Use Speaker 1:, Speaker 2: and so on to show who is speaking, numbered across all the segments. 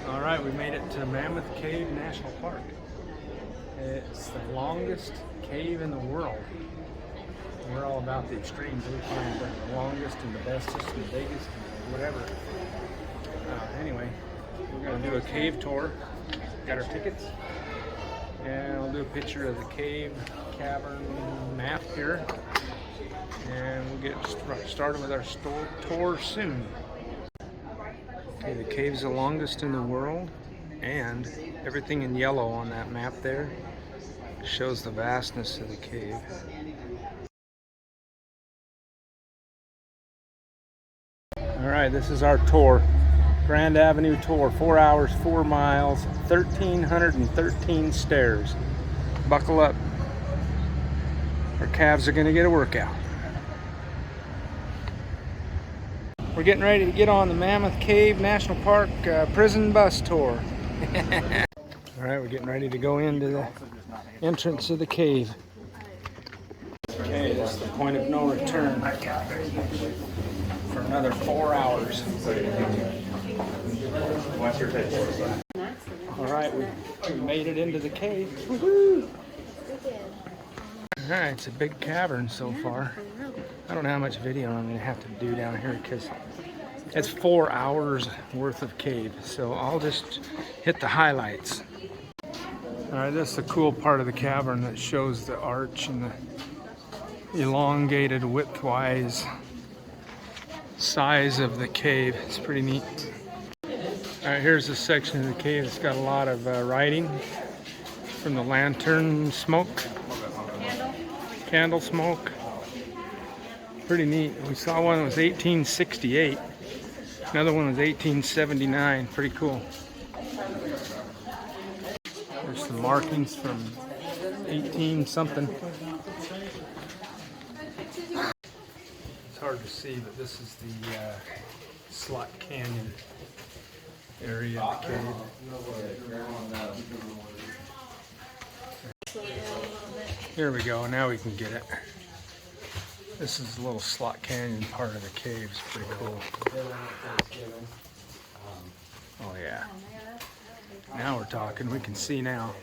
Speaker 1: All right, we made it to Mammoth Cave National Park. It's the longest cave in the world. We're all about the extremes. We find the longest and the bestest and the biggest and whatever. Anyway, we're going to do a cave tour. Got our tickets. And I'll do a picture of the cave cavern map here. And we'll get started with our tour soon. Okay, the cave's the longest in the world, and everything in yellow on that map there shows the vastness of the cave. Alright, this is our tour. Grandavenuetour, 4 hours, 4 miles, 1,313 stairs. Buckle up. Our calves are going to get a workout. We're getting ready to get on the Mammoth Cave National Park prison bus tour. Alright, we're getting ready to go into the entrance of the cave. Okay, this is the point of no return for another 4 hours. Alright, we made it into the cave. Woohoo! Alright, it's a big cavern so far. I don't know how much video I'm going to have to do down here because it's 4 hours worth of cave. So I'll just hit the highlights. Alright, this is the cool part of the cavern that shows the arch and the elongated widthwise size of the cave. It's pretty neat. Alright, here's the section of the cave. It's got a lot of writing from the lantern smoke. Candle smoke. Pretty neat. We saw one that was 1868. Another one was 1879. Pretty cool. There's some markings from 18 something. It's hard to see, but this is the Slot Canyon area of the cave. Here we go. Now we can get it. This is the little Slot Canyon part of the cave. It's pretty cool. Oh yeah. Now we're talking. We can see now.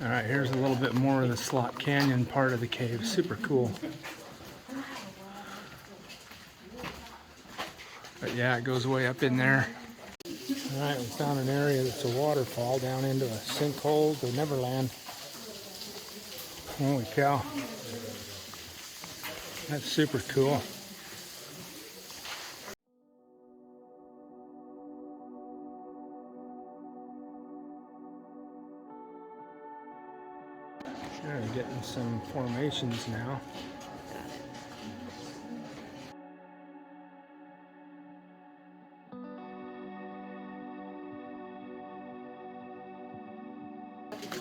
Speaker 1: Alright, here's a little bit more of the Slot Canyon part of the cave. Super cool. But yeah, it goes way up in there. Alright, we found an area that's a waterfall down into a sinkhole to Neverland. Holy cow. That's super cool. Sure, getting some formations now.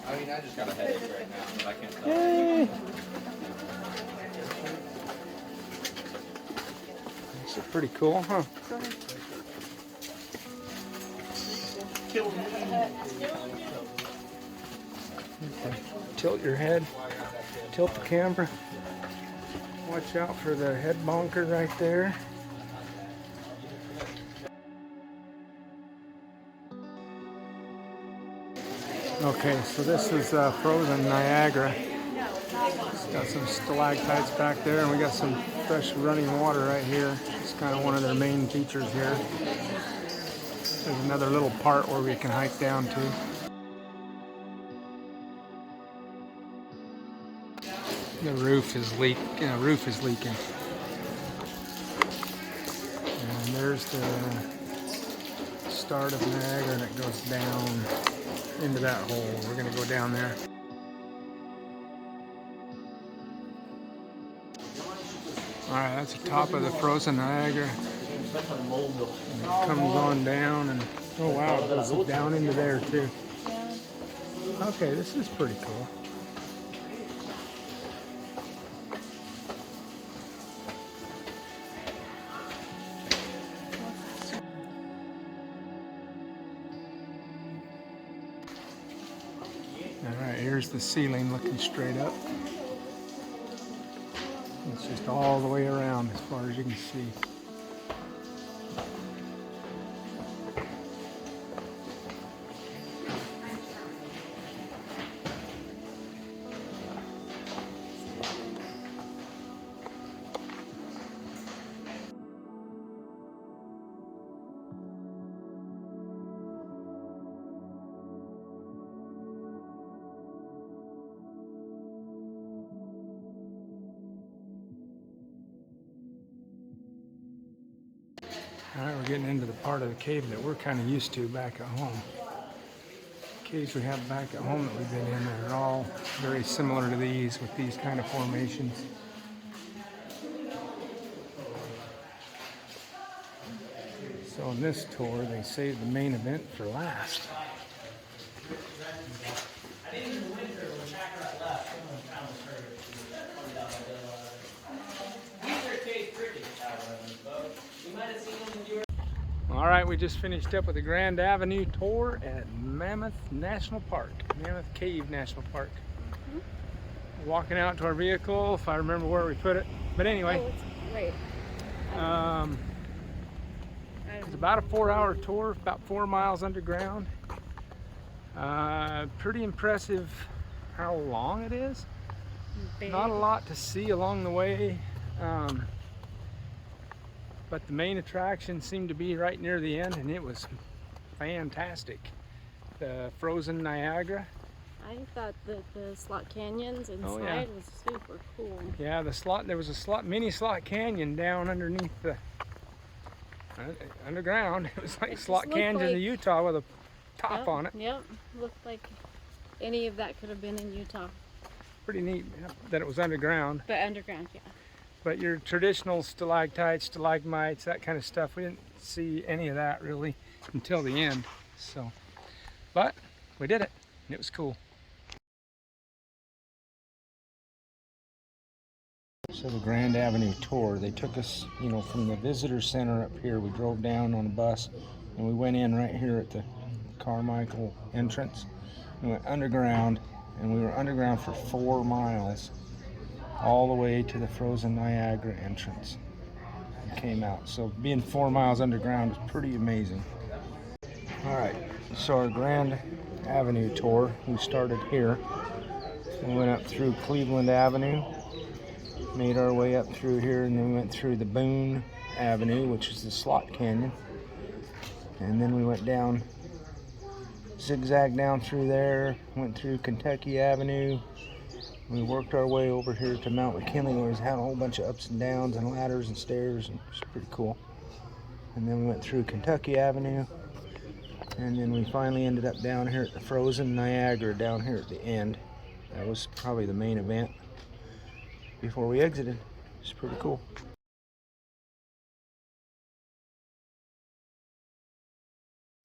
Speaker 2: I mean, I just got a headache right now, but I can't tell.
Speaker 1: Yay! These are pretty cool, huh? Okay. Tilt your head, tilt the camera. Watch out for the head bonker right there. Okay, so this is frozen Niagara. It's got some stalactites back there, and we got some fresh running water right here. It's kind of one of their main features here. There's another little part where we can hike down to. The roof is leaking. And there's the start of Niagara, and it goes down into that hole. We're going to go down there. Alright, that's the top of the frozen Niagara. And it comes on down, and oh wow, it goes down into there too. Okay, this is pretty cool. Alright, here's the ceiling looking straight up. It's just all the way around as far as you can see. All right, we're getting into the part of the cave that we're kind of used to back at home. Caves we have back at home that we've been in are all very similar to these, with these kind of formations. So in this tour, they saved the main event for last. All right, we just finished up with the Grandavenuetour at Mammoth National Park, Mammoth Cave National Park. Walking out to our vehicle, if I remember where we put it. But anyway, it's about a 4-hour tour, about 4 miles underground. Pretty impressive how long it is. Not a lot to see along the way. But the main attraction seemed to be right near the end, and it was fantastic. The frozen Niagara.
Speaker 3: I thought that the slot canyons inside was super cool.
Speaker 1: Yeah, there was a mini slot canyon down underneath the underground. It was like slot canyons in Utah with a top on it.
Speaker 3: Yep, looked like any of that could have been in Utah.
Speaker 1: Pretty neat that it was underground.
Speaker 3: But underground, yeah.
Speaker 1: But your traditional stalactites, stalagmites, that kind of stuff, we didn't see any of that really until the end. So, but we did it, and it was cool. So the Grandavenuetour, they took us, from the visitor center up here. We drove down on a bus, and we went in right here at the Carmichael entrance. We went underground, and we were underground for 4 miles. All the way to the frozen Niagara entrance and came out. So being 4 miles underground is pretty amazing. All right, so our Grandavenuetour, we started here. We went up through Cleveland Avenue, made our way up through here, and then we went through the Boone Avenue, which is the slot canyon. And then we went down, zigzagged down through there, went through Kentucky Avenue. We worked our way over here to Mount McKinley, where we had a whole bunch of ups and downs and ladders and stairs, and it's pretty cool. And then we went through Kentucky Avenue, and then we finally ended up down here at the frozen Niagara down here at the end. That was probably the main event before we exited. It's pretty cool.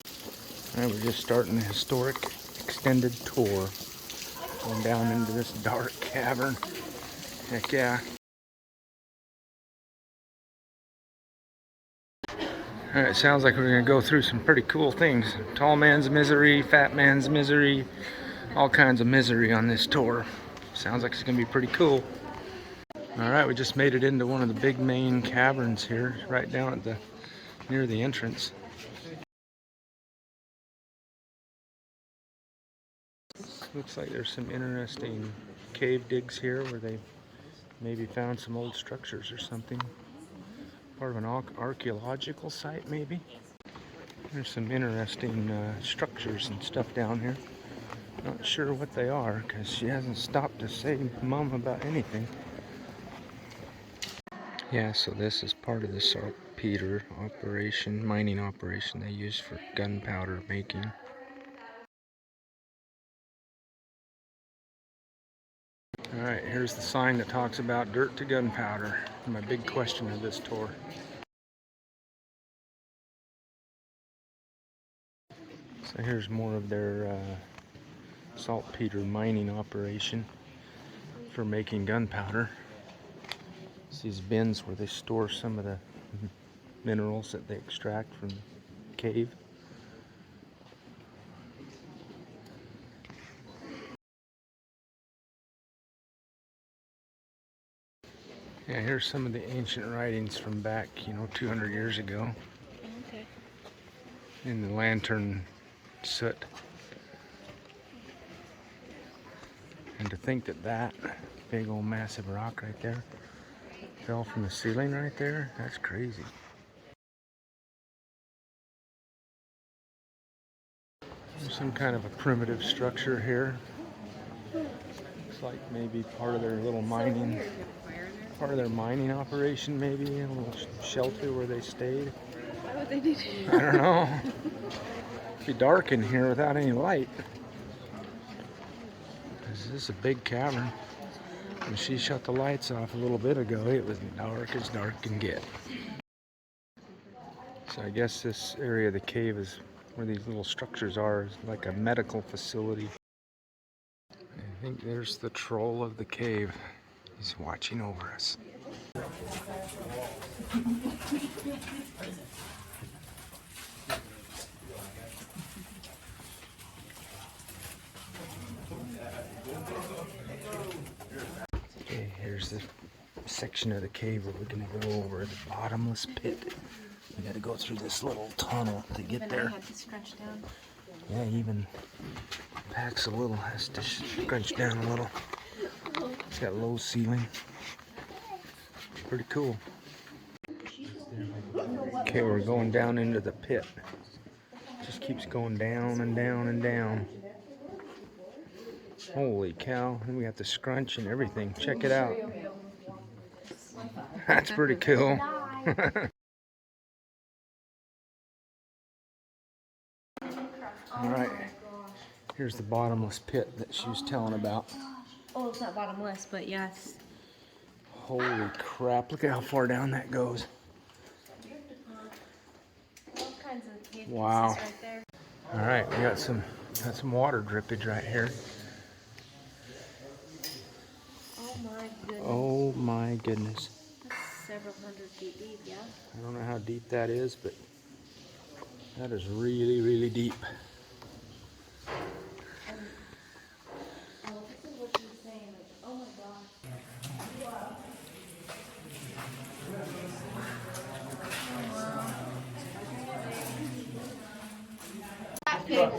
Speaker 1: All right, we're just starting the historic extended tour. Going down into this dark cavern. Heck yeah. Alright, sounds like we're going to go through some pretty cool things. Tall man's misery, fat man's misery, all kinds of misery on this tour. Sounds like it's going to be pretty cool. Alright, we just made it into one of the big main caverns here, right down at near the entrance. Looks like there's some interesting cave digs here where they maybe found some old structures or something. Part of an archaeological site, maybe. There's some interesting structures and stuff down here. Not sure what they are, because she hasn't stopped to say mum about anything. Yeah, so this is part of the saltpeter operation, mining operation they use for gunpowder making. Alright, here's the sign that talks about dirt to gunpowder. My big question of this tour. So here's more of their saltpeter mining operation for making gunpowder. It's these bins where they store some of the minerals that they extract from the cave. Yeah, here's some of the ancient writings from back, 200 years ago.
Speaker 3: Okay.
Speaker 1: In the lantern soot. And to think that big old massive rock right there fell from the ceiling right there, that's crazy. There's some kind of a primitive structure here. Looks like maybe part of their little mining. Part of their mining operation, maybe a little shelter where they stayed.
Speaker 3: I would what they did.
Speaker 1: I don't know. It'd be dark in here without any light. This is a big cavern. When she shut the lights off a little bit ago, it was dark as dark can get. So I guess this area of the cave is where these little structures are, is like a medical facility. I think there's the troll of the cave. He's watching over us. Okay, here's the section of the cave where we're gonna go over the bottomless pit. We gotta go through this little tunnel to get there. Yeah, even Pax a little has to scrunch down a little. It's got low ceiling. Pretty cool. Okay, we're going down into the pit. Just keeps going down and down and down. Holy cow, and we got the scrunch and everything. Check it out. That's pretty cool. Alright, here's the bottomless pit that she was telling about.
Speaker 3: Oh, it's not bottomless, but yes.
Speaker 1: Holy crap, look at how far down that goes.
Speaker 3: All kinds of cave
Speaker 1: Wow.
Speaker 3: pieces right there.
Speaker 1: Alright, we got some water drippage right here.
Speaker 3: Oh my goodness.
Speaker 1: Oh my goodness.
Speaker 3: That's several hundred feet deep, yeah?
Speaker 1: I don't know how deep that is, but that is really, really deep.
Speaker 3: This is what she was saying. Oh my gosh.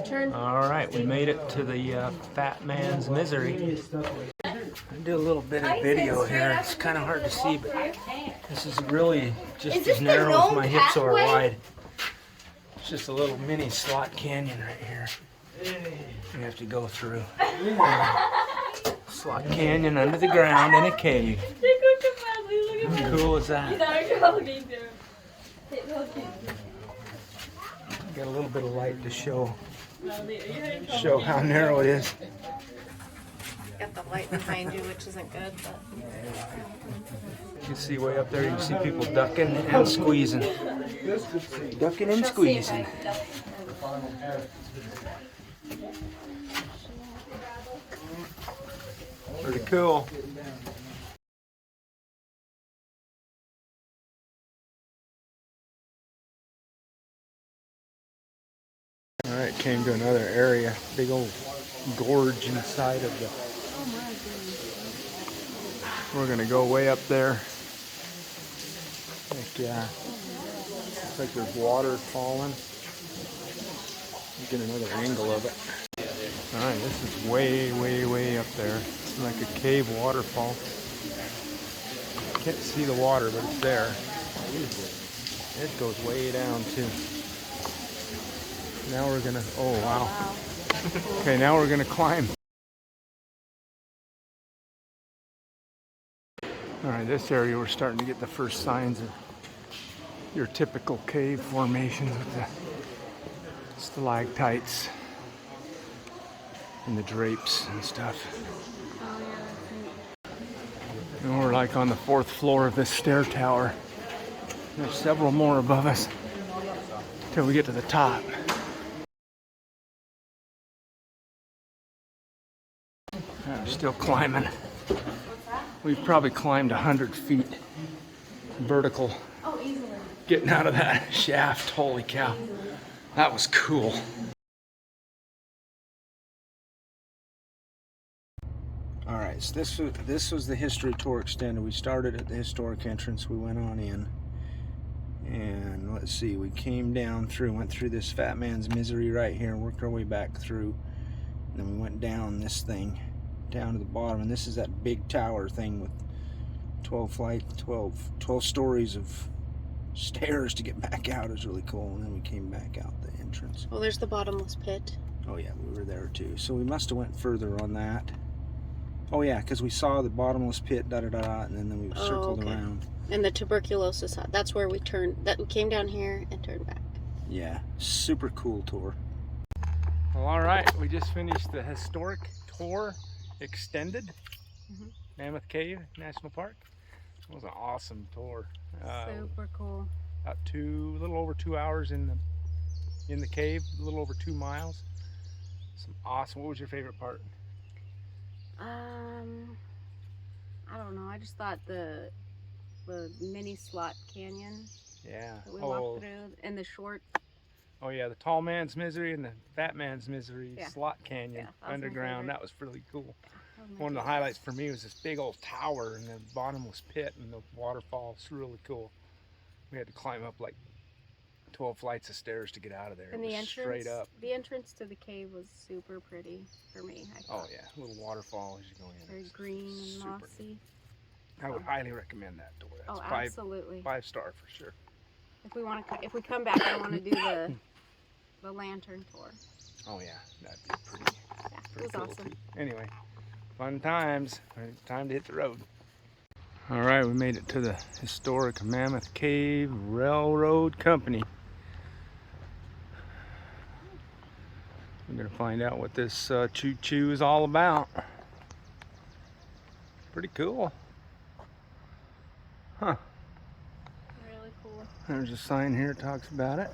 Speaker 3: Turn.
Speaker 1: Alright, we made it to the fat man's misery. I do a little bit of video here. It's kind of hard to see, but this is really just as narrow as my hips are wide. It's just a little mini slot canyon right here. You have to go through. Slot canyon under the ground in a cave. How cool is that? Got a little bit of light to show how narrow it is.
Speaker 3: Got the light behind you, which isn't good, but
Speaker 1: You can see way up there, you can see people ducking and squeezing. Ducking and squeezing. Pretty cool. Alright, came to another area. Big old gorge inside of the... We're gonna go way up there. Heck yeah. Looks like there's water falling. Get another angle of it. Alright, this is way, way, way up there. It's like a cave waterfall. Can't see the water, but it's there. It goes way down too. Now we're gonna, oh wow. Okay, now we're gonna climb. Alright, this area we're starting to get the first signs of your typical cave formations with the stalactites and the drapes and stuff. And we're like on the 4th floor of this stair tower. There's several more above us till we get to the top. We're still climbing. We've probably climbed 100 feet vertical.
Speaker 3: oh, easily.
Speaker 1: Getting out of that shaft, holy cow. That was cool. Alright, so this was the History Tour Extended. We started at the historic entrance, we went on in. And let's see, we came down through, went through this fat man's misery right here, worked our way back through. And then we went down this thing, down to the bottom. And this is that big tower thing with 12 stories of stairs to get back out. It was really cool. And then we came back out the entrance.
Speaker 3: Well, there's the bottomless pit.
Speaker 1: Oh yeah, we were there too. So we must have went further on that.
Speaker 4: Oh yeah, because we saw the bottomless pit, and then we circled
Speaker 3: okay.
Speaker 4: around.
Speaker 3: And the tuberculosis hut. That's where we turned. We came down here and turned back.
Speaker 4: Yeah, super cool tour.
Speaker 1: Well, all right, we just finished the Historic Tour Extended, Mammoth Cave National Park. It was an awesome tour.
Speaker 3: Super cool.
Speaker 1: About a little over 2 hours in the cave, a little over 2 miles. Some awesome. What was your favorite part?
Speaker 3: I don't know. I just thought the mini slot canyon
Speaker 1: Yeah.
Speaker 3: that we walked through, and the short.
Speaker 1: Oh yeah, the tall man's misery and the fat man's misery slot canyon
Speaker 3: that
Speaker 1: underground. That was really cool.
Speaker 3: Yeah,
Speaker 1: One of the highlights for me was this big old tower and the bottomless pit and the waterfall. It's really cool. We had to climb up like 12 flights of stairs to get out of there.
Speaker 3: And
Speaker 1: it
Speaker 3: the
Speaker 1: was
Speaker 3: entrance,
Speaker 1: straight up.
Speaker 3: The entrance to the cave was super pretty for me. I thought.
Speaker 1: Oh yeah, a little waterfall as you go in.
Speaker 3: Very green and mossy.
Speaker 1: I would highly recommend that tour. That's
Speaker 3: absolutely.
Speaker 1: 5-star for sure.
Speaker 3: If we come back, I want to do the lantern tour.
Speaker 1: Oh yeah, that'd be pretty
Speaker 3: it was
Speaker 1: cool
Speaker 3: awesome.
Speaker 1: too. Anyway, fun times. Time to hit the road. All right, we made it to the historic Mammoth Cave Railroad Company. We're gonna find out what this choo-choo is all about. Pretty cool. Huh.
Speaker 3: Really cool.
Speaker 1: There's a sign here that talks about it.